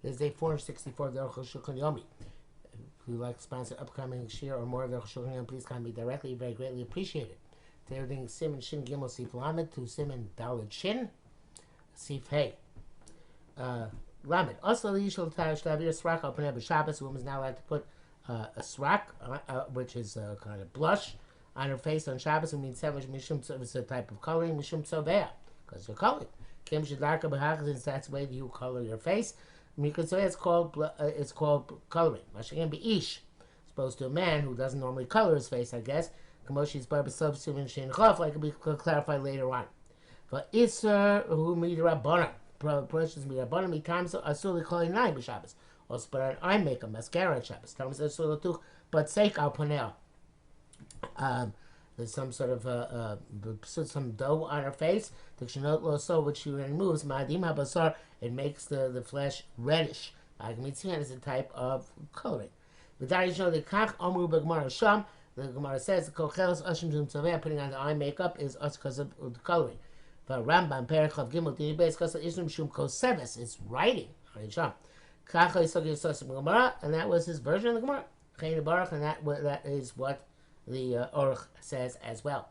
This is day 464 of the Arukh HaShulchan Yomi. If you would like to sponsor upcoming share or more of the Arukh HaShulchan Yomi, please contact me directly. Very greatly appreciated. Today we're doing Sim and Shin Gimel Sif Lamed to Sim and Daled Shin Sif Hey. Lamed. Also, the usual Tarish Tavir Srak Al Paneh B'Shabbos. A woman is now allowed to put a srak, which is a kind of blush, on her face on Shabbos. It means Mishum is a type of coloring, Mishum Tzoveh, because you're coloring. Kim Shidlarka B'Hachas, that's the way you color your face. Because it's called coloring. Mashagin Be'ish, opposed to a man who doesn't normally color his face, I guess. Kamoshi's Barbasov Simin Shin Chof, like we could clarify later on. But Isser who midrabanan, precious midrabanan, mitam asuli calling nine b'Shabbos. Also put on eye makeup, mascara on Shabbos. Thomas asuli tuch, but sake al panel. There's some sort of some dough on her face. The kshanot lo so, which she removes. Ma'adim habasar, it makes the flesh reddish. Agmitzian is a type of coloring. V'dari shno the kach amru b'gemara sham. The Gemara says the kochelos ashim zum tzaveh, putting on the eye makeup is us because of the coloring. But Rambam Perichav Gimel Dini Beis because Islam Shum Koseves, it's writing. Kacha Yisog Yisosim Gemara, and that was his version of the Gemara. Chayin Baruch, and that is what the Arukh says as well.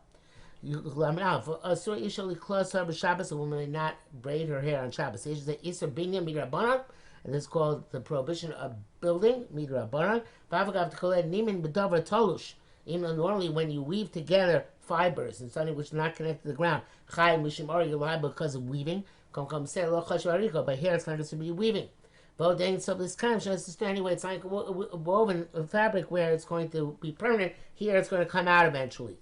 Asur Isha Liklos Har B'Shabbos, a woman may not braid her hair on Shabbos. She says Isur Binya Midrabanan, and this is called the prohibition of building Midrabanan. V'Avagav T'Koled Nimin B'Dover Tolush. Even though normally when you weave together fibers and something which is not connected to the ground, Chai Mishim Or, you're liable because of weaving. Come say Lo Chash Variko, but here it's not going to be weaving. But then so this kind of shows anyway, it's like a woven fabric where it's going to be permanent. Here it's going to come out eventually.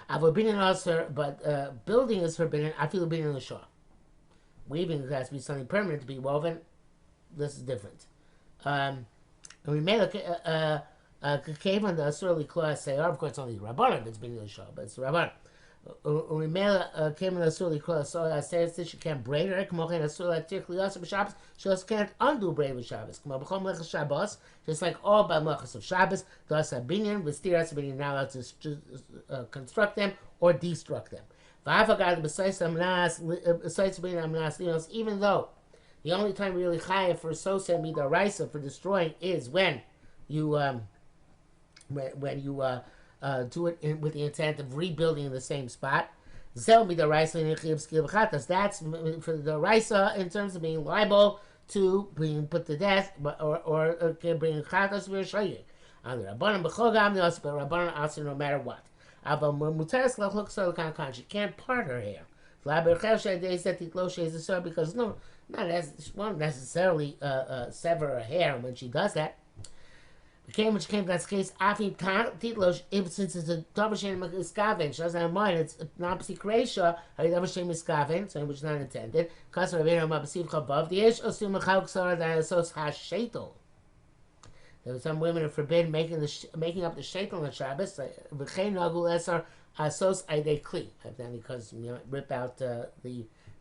I've forbidden also, but building is forbidden. I feel forbidden in the shore. Weaving has to be something permanent to be woven. This is different. We made came on the Asurli class say, of course, only Rabbanan that's been in the show, but it's Rabbanan. We came on the Asurli class, so I said that she can't braid her. Kmochen Asurli Tirkli Yosef B'Shabbos, she also can't undo braid with Shabbos. Kmo B'chom Lechas Shabbos, just like all B'Machas of Shabbos, the Asabinyan, with Stir Asabinyan, now allowed to construct them or destruct them. V'Avagad B'Sais Amnas, B'Sais B'Nyan Amnas, even though the only time really chayav for Sosa Midaraisa for destroying is when you do it with the intent of rebuilding in the same spot. Zel be the raisa. That's for the raisa in terms of being liable to being put to death, or bringing chatas v'rishayim. On the rabbanon b'chogam, the also rabbanon also no matter what. Aval muteres lachok solakan. She can't part her hair. Because she won't necessarily sever her hair when she does that. Which came that's the case. Afim titlosh, if since it's a double shame miskaven, she doesn't have mind. It's not psikresha. A double shame miskaven, so which is not intended. Because of Rabbeinu Mabasiv Chavav, the ish osum mechalik sora that asos hashetel. There were some women are forbidden making up the shetel on Shabbos. V'chein nagul esar asos aidei kli. Because rip out the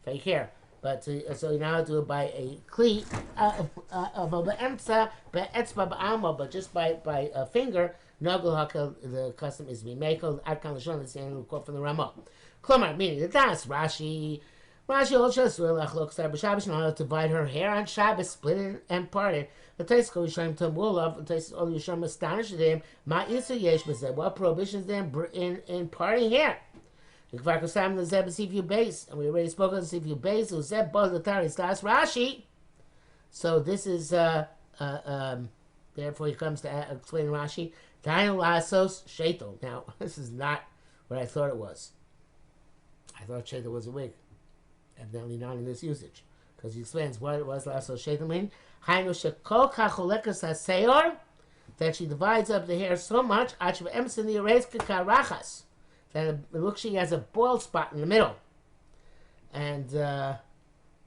fake hair. But so you now do it by a kli but just by a finger. Nagul hakel, the custom is b'mekel. Adkan l'shon, that's the end quote from the Ramah. Klomar, meaning the das Rashi also Shabbos, not allowed to divide her hair on Shabbos, split it and part it. The Taisco Yishaim Tamulov, the Taisco Yishaim astonished them. Ma isu yesh b'zeh. What prohibitions then in parting hair? And we already spoke of the Sifyu base. Uzeb both the Taris das Rashi. So this is therefore he comes to explain Rashi. Tainu lasos shetel. Now this is not what I thought it was. I thought shetel was a wig. Evidently not in this usage, because he explains what it was lasos shetel mean. Hainu shekol kacholekas haseor, that she divides up the hair so much achiv emsin the erase kakarachas. That it looks she has a bald spot in the middle. And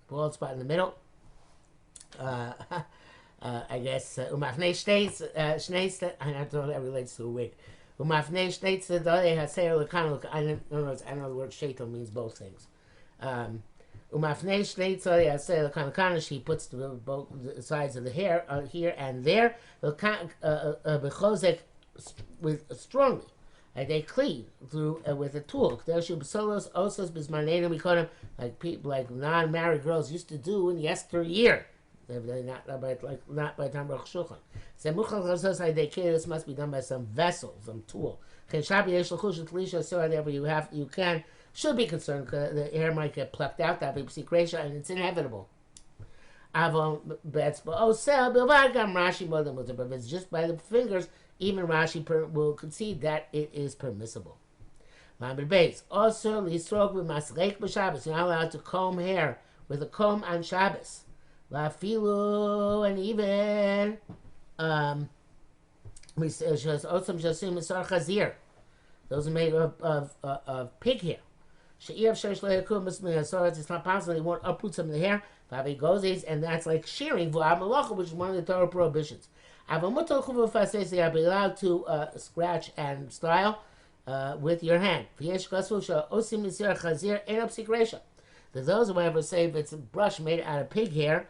bald spot in the middle. I guess Umafnei states I don't know that relates to a wig. Umafnei states that they have say I don't know the word shetel means both things. Umafnei states they have say she puts both the sides of the hair here and there. With strongly. They clean through with a tool. Like people, like non-married girls used to do in yesteryear. Evidently not by the time Arukh HaShulchan. So this must be done by some vessel, some tool. Whatever you can should be concerned because the hair might get plucked out. That would be secretion, and it's inevitable. But if it's just by the fingers, even Rashi will concede that it is permissible. Also, you're not allowed to comb hair with a comb on Shabbos. And even those are made of pig hair. It's not possible they won't uproot some of the hair. And that's like shearing, which is one of the Torah prohibitions. You're allowed to scratch and style with your hand. There's those, however, say if it's a brush made out of pig hair,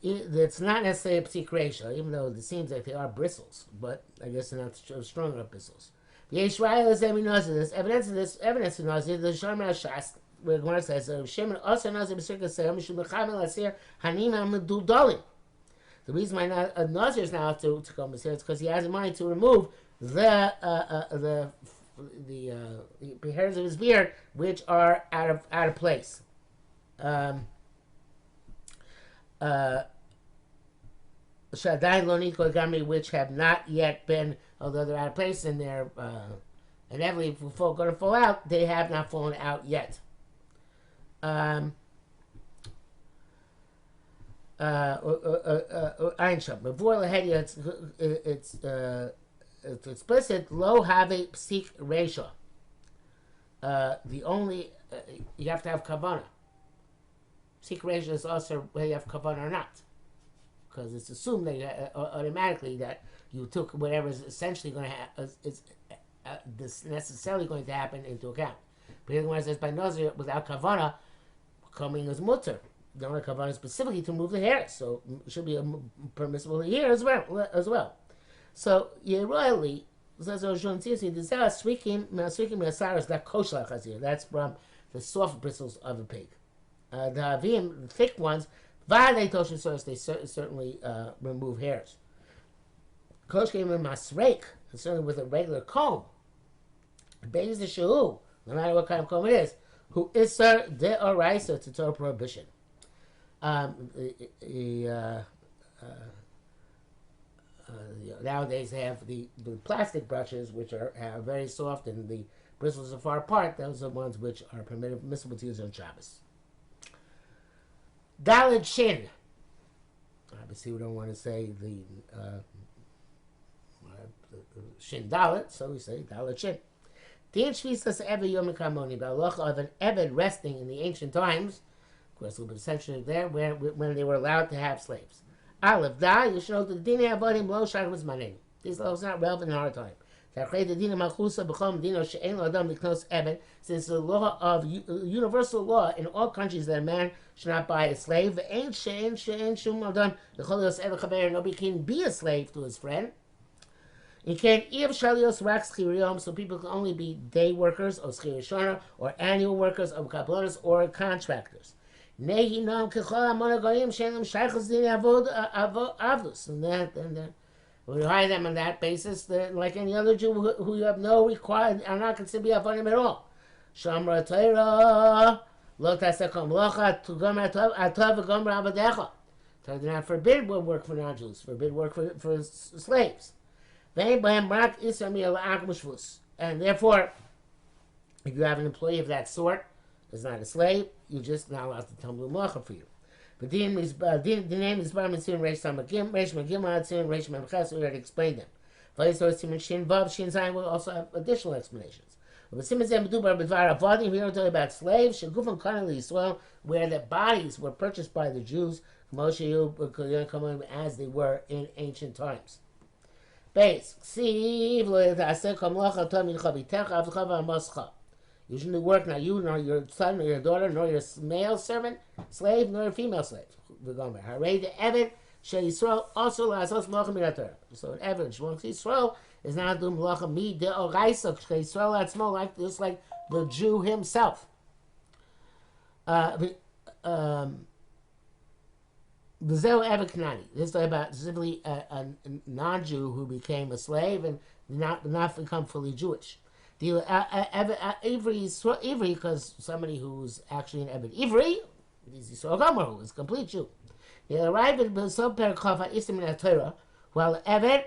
it's not necessarily a psik ratio, even though it seems like they are bristles, but I guess they're not strong enough bristles. There's evidence of this. Evidence in Nazir, the Sharma Shas, where Gemara says, Shimon also Nazir B'Sirka Seir, Mishum B'Chamel Asir, Hanima Medudolim. The reason why a Nazir is now have to come Asir is because he has in mind to remove the hairs of his beard, which are out of place. Which have not yet been, although they're out of place and they're inevitably going to fall out, they have not fallen out yet. Before the head, it's explicit. Lo have a psik ratio. The only you have to have kavanah. Psik ratio is also whether you have kavanah or not, because it's assumed that automatically that you took whatever is essentially going to is this necessarily going to happen into account. But the one says by nazir without kavanah, coming is mutter. The only kavanah specifically to remove the hair, so it should be permissible here as well. So Yeruli says that's from the soft bristles of a pig. The avim, the thick ones, they certainly remove hairs. Kosh came in masreik, certainly with a regular comb. Beis the shehu, no matter what kind of comb it is, who is sir de oraisa to Torah prohibition. Nowadays they have the plastic brushes, which are very soft and the bristles are far apart. Those are the ones which are permissible to use on Shabbos. Daled shin. Obviously, we don't want to say the shin dalet, so we say daled shin. The shvisas ever yom kamoni, the halacha of an eved resting in the ancient times. Of course, a little bit essentially there when they were allowed to have slaves. Aleph da, you should know that the dina avodim lo shach was manim. This law is not relevant in our time. Since the law of universal law in all countries that a man should not buy a slave, nobody can be a slave to his friend. You can't so people can only be day workers or schirishona or annual workers or kabbalas or contractors. And we hire them on that basis, like any other Jew who you have no required, are not considered to be avodim at all. Shamra Torah, lo tasekom locha to gomer atov v'gomer avadecha. So they're not forbid work for non-Jews, forbid work for slaves. And therefore, if you have an employee of that sort, is not a slave, you're just not allowed to tell him malacha for you. But the name is Bar Mitzvah Reish Samagim, Reish Magim Atzim, Reish Memches. We already explained them. Vayisor Siman Shin Vav Shin Zayin will also have additional explanations. But Siman Zem B'Dubar B'Dvar Avodim. Here we're talking about slaves. Shegufan Kanali Yisrael, where their bodies were purchased by the Jews, as they were in ancient times. Base. Ksiv Lo Yaseh Kam Lacha Tamid Chavitecha Avchava Moscha. You shouldn't work, not you, nor your son, nor your daughter, nor your male servant, slave, nor your female slave. Hooray, the Evid, Shel Yisrael, also Lazos Malacha Minator. So an Evid, Shemon Yisrael, is not doing Malacha Mi De Oraisa, Shel Yisrael, that's more just like the Jew himself. B'zeu Eved Kanani. This is about specifically a non-Jew who became a slave and not become fully Jewish. The Ivri, because somebody who's actually an Eved Ivri, is Yisrael Gomer, who is a complete Jew. He arrived at B'zeu Perikov Istim in Torah, while Eved,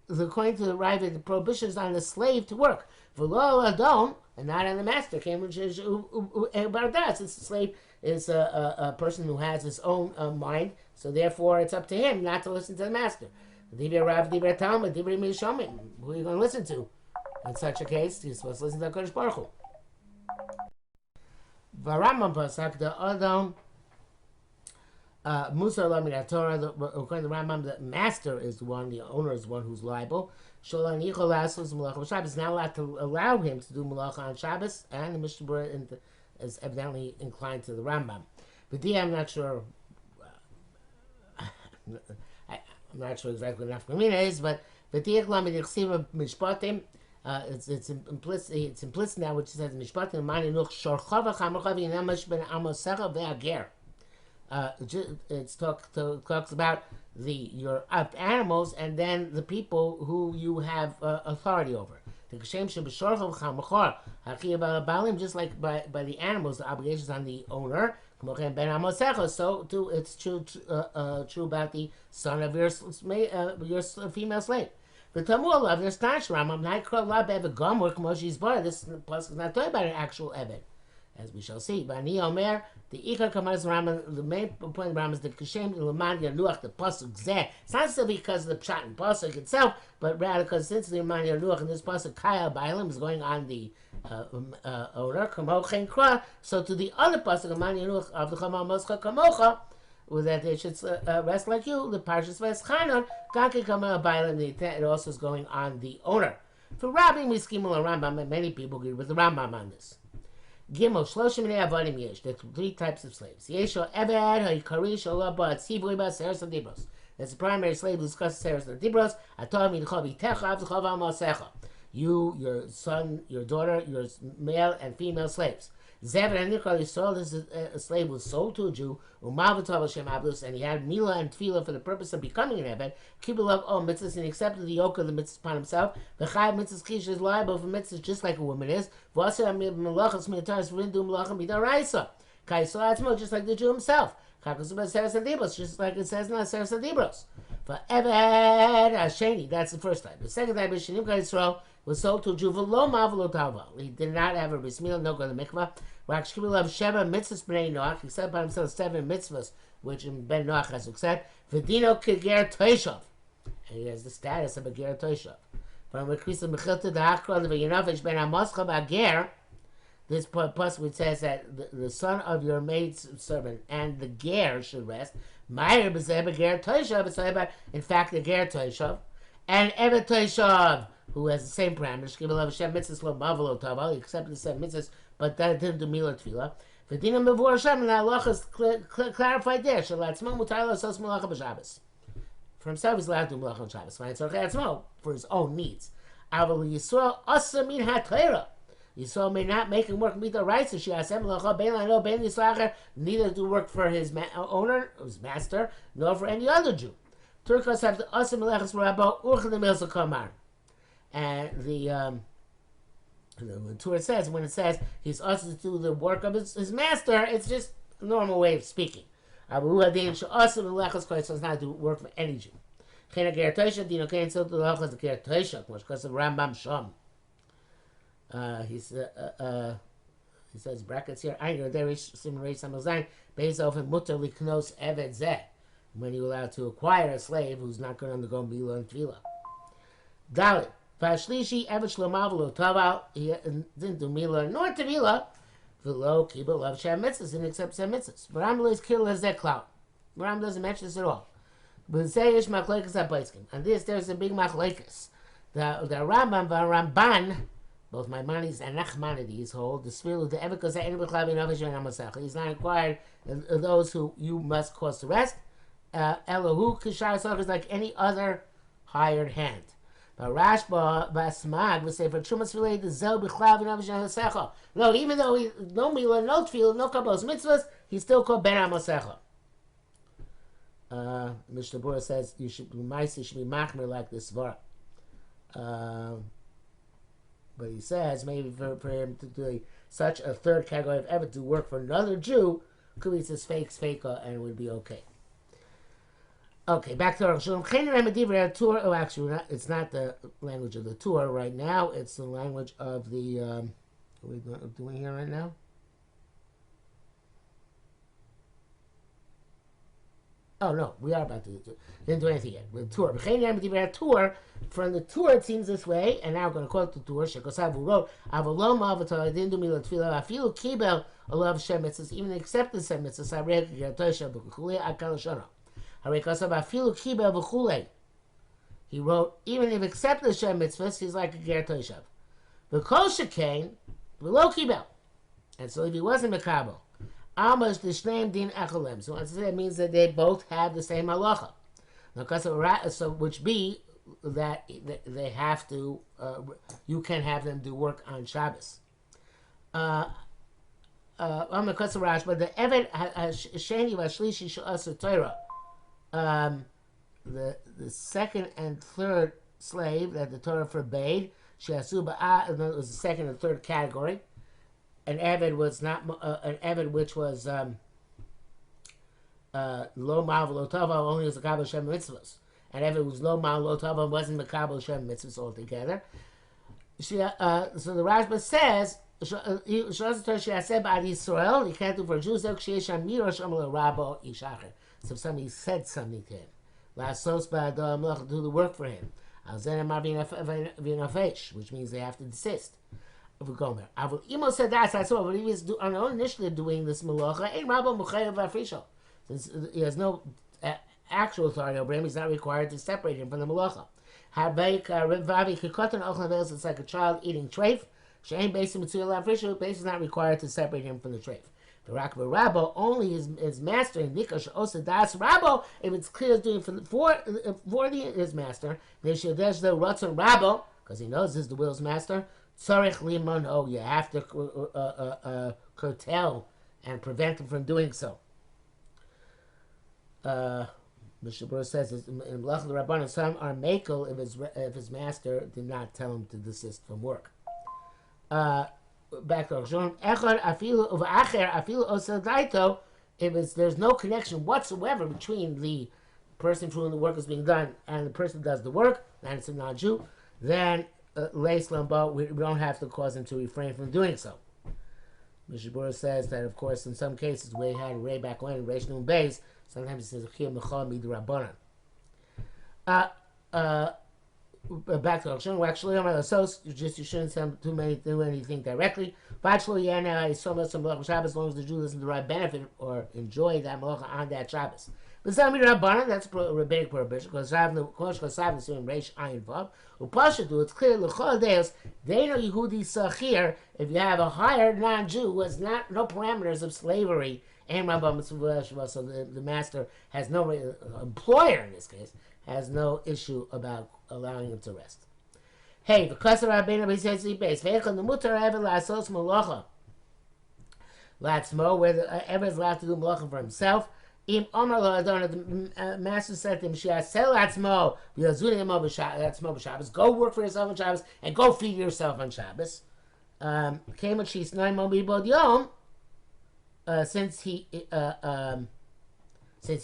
according to the Ravid, the prohibition is on the slave to work. V'lo Adon, and not on the master. Came about that, since the slave is a person who has his own mind, so therefore it's up to him not to listen to the master. Who are you going to listen to? In such a case, you're supposed to listen to HaKadosh Baruch Hu. V'Rambam Pasak, the Adon, Musa Lamin Torah, according to the Rambam, the master is the one, the owner is the one who's liable. Sholan Yichol Malacha Shabbos is not allowed to allow him to do Malacha on Shabbos, and the Mishnah Berurah is evidently inclined to the Rambam. But I'm not sure. I'm not sure exactly what Nafkamina is, but it's implicit. It's implicit now, which says Mishpatim Mani Nuch Shorchava Chamorchav Yinamash Ben Amosecha Ve'Ager. It talks about your animals and then the people who you have authority over. Just like by the animals, the obligations on the owner. So too, it's true about the son of your female slave. The Talmud of their stash Rambam this plus is not talking about an actual Eved, as we shall see. Bani Omer, the Ikar Kamas Rambam, the main point of Rambam is the Kashem Leman Yanuach, the pasuk Zeh. It's not simply because of the Pshat and pasuk itself, but rather because since the Leman Yanuach and this pasuk Kaya Bailam is going on the owner, Kamocha Kra. So to the other pasuk Leman Yanuach of the Chamal Moscha Kamocha, with that they should rest like you. The Parshas Veschanon Ganke Kamal Bailam. It also is going on the owner. For Rabbi Miskimul Rambam, and many people agree with the Rambam on this. Gimel Shloshim Minei Avodim Yesh. There's 3 types of slaves. Yesho Eved Ha'ikari Shelo Ba Tzivui Ba Seres Adibros. That's the primary slave who discusses Seres Adibros. Atov Midcha Bitecha Avtecha V'Amosecha. You, your son, your daughter, your male and female slaves. Zev and Nikol Yisrael, this is a slave who was sold to a Jew, Umavatov Hashem Ablus, and he had Mila and Tefillah for the purpose of becoming an Eved, Kibbul of all mitzvahs, and he accepted the yoke of the mitzvahs upon himself. The Chayav mitzvahs Kish is liable for mitzvahs just like a woman is. V'aseh Melachas Milataris V'rindu Melachim B'daraisa. Kaisel Atzmo, just like the Jew himself. Chakosubah Seres Adibros, just like it says in the Seres Adibros. For Eved Hasheni, that's the first type. The second type is Shenim Yisrael, was sold to a Jew. He did not have a bismillah, no go to the mikvah. Rakshkibil of Sheva mitzvahs b'nei Noach. He said by himself 7 mitzvahs, which in Ben Noach has said. V'dino keger toishav, and he has the status of a ger toishav. From Rekrisa Mechilta the Hakra the V'yinavish Ben Amoscha B'ager. This plus which says that the son of your maid's servant and the ger should rest. Meir b'zeh b'ger toishav. It's talking about, in fact, the ger toishav and Evet toishav, who has the same parameters. He accepted the 7 mitzvahs, but that didn't do Mila Tefillah. V'dina Mevur Hashem, and that Allah is clarified there. For himself, he's allowed to do Melach on Shabbos. For his own needs. Yisrael may not make him work Mita rights, neither do work for his owner, his master, nor for any other Jew. Turkos have the Asa Melechas Rabba Urch the Milsa Kamar. And the Torah says, when it says he's also to do the work of his master, it's just a normal way of speaking. So it's not to work for any Jew. Because of Rambam Sham. He says brackets here. When you're allowed to acquire a slave who's not going to undergo Mila and Tvila. Dalit. Vashlishi Evet Shlomav Lo Taval. He didn't do Mila nor Tvila. V'lo Kibbul of Shem Mitzvahs, and accept Shem Mitzvahs. Ram is killed as that cloud. Ram doesn't mention this at all. But Zayish Machlekes HaBaiskim. And this, there's a big Machlekes. The Rambam Ramban, both Maimonides and Nachmanides hold the Sfilu the Evikas Einibuchlavi Novish and Amasach. He's not required those who you must cause to rest. Elohu Kishar Soch is like any other hired hand. Rashba Basmag would say for Trumas related to Zel Bichlav and Avishan Hasecha. No, even though he no Mila, no Tefillah, no Kabbalas Mitzvahs, he's still called Ben Amasecha. Mishnah Berurah says you should be machmir like this svara. But he says maybe for him to do such a third category of ever to work for another Jew, could be says fake, and it would be okay. Okay, back to Arukh HaShulchan. Oh, actually, it's not the language of the Torah right now. It's the language of the. What are we doing here right now? Oh no, we are about to do. Didn't do anything yet. With Torah, Torah from the Torah it seems this way, and now I'm going to quote the Torah. Shekosav wrote, "Avalom avatar didn't do milat tefillah. Afilu kibel a love Shem mitzvahs, even accepted Shem mitzvahs. Harei gertoisha b'chulei akal shana. Harei kosav afilu kibel b'chulei." He wrote, even if accepted Shem mitzvahs, he's like a gertoisha. V'kol shekain v'lo kibel, and so if he wasn't mekabel. Almost the shnei din acholem. So that means that they both have the same halacha. So which be that they have to. You can have them do work on Shabbos. But the eved sheni v'shlishi she'asur Torah. The second and third slave that the Torah forbade, she'asu ba'ah, and it was the second and third category. An Eved was not an Eved which was lo mal v'lo tova, only was a Kabbalah Shem mitzvahs. An Eved was lo mal lo tova, wasn't the Kabbalah Shem mitzvahs altogether. So the Rashba says, Yisrael, you can't do for Jews. So if somebody said something to him, do the work for him, which means they have to desist. Gomer. Imo said that. I saw, but he was on own initially doing this malacha. Since he has no actual authority over him, he's not required to separate him from the malacha. It's like a child eating treif. Base is not required to separate him from the treif. The Rakba Rabbo, only his master, and Nikash Osa Das Rabbo, if it's clear he's doing for his master, there's the Ratzon Rabbo, because he knows this is the will's master. Tzarech limon, you have to curtail and prevent him from doing so. Mishnah Berurah says in Melach the Rabbanan, some are makel if his master did not tell him to desist from work. Back to Arukh HaShulchan, if there's no connection whatsoever between the person for whom the work is being done and the person who does the work, and it's a non-Jew, then we don't have to cause him to refrain from doing so. Mishnah Berurah says that, of course, in some cases, we had Ray back when, Reish Nun Beis, sometimes he says, midrabanan. Back to Arukh HaShulchan, you shouldn't do anything directly. As long as the Jew doesn't derive benefit or enjoy that malacha on that Shabbos. But some midrabanan, that's a rabbinic prohibition, because Reish Ayin Vav. Upashadu, it's clear l'chol deos they know Yehudi Sachir. If you have a hired non-Jew who has no parameters of slavery, and so the master has no employer in this case has no issue about allowing him to rest. Hey, the kasser rabbeinu b'seitzi beis veichel nemutar eved la'asos malacha latzmo, where the eved is allowed to do malacha for himself. Im Omar lo Adonai, the master said to him, "She'asel atzmo v'yazuni emo b'Shabbos. Go work for yourself on Shabbos and go feed yourself on Shabbos." Came when she's nine mo b'bod yom. Since he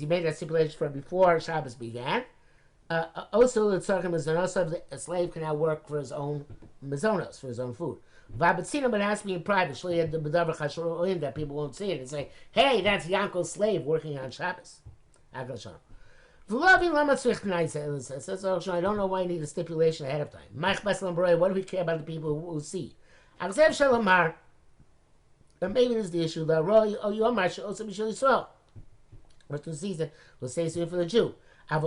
made that stipulation from before Shabbos began. Also, the slave can now work for his own mizonos, for his own food. But it has to be in private, that people won't see it and say, "Hey, that's Yankel's slave working on Shabbos." I don't know why you need a stipulation ahead of time. What do we care about the people who see? And maybe this is the issue. What the season will say something for the Jew. Why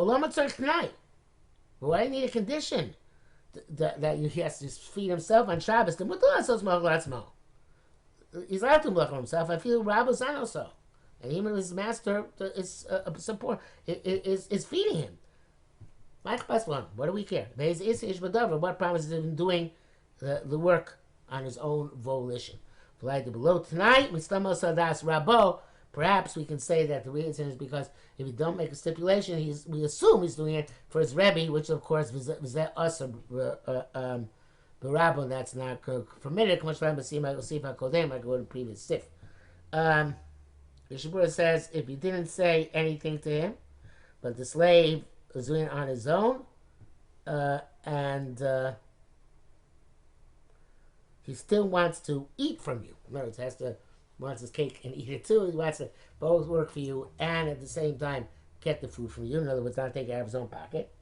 do you need a condition that he has to feed himself on Shabbos? He's allowed to block himself. I feel Rabbi Zan also. And even his master is feeding him. What do we care? What promises him doing the work on his own volition? Below tonight, Perhaps we can say that the reason is because if you don't make a stipulation, we assume he's doing it for his Rebbe, which of course was us Barabba, that's not permitted. Much I go to previous sif. The Shabura says if you didn't say anything to him, but the slave was doing it on his own, and he still wants to eat from you. In other words, wants his cake and eat it too. He wants to both work for you and at the same time get the food from you. In other words, not take it out of his own pocket.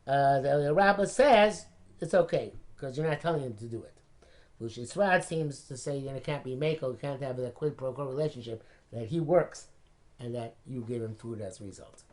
The rabbi says it's okay because you're not telling him to do it. Srad seems to say it can't be mako, you can't have a quid pro quo relationship, that he works and that you give him food as a result.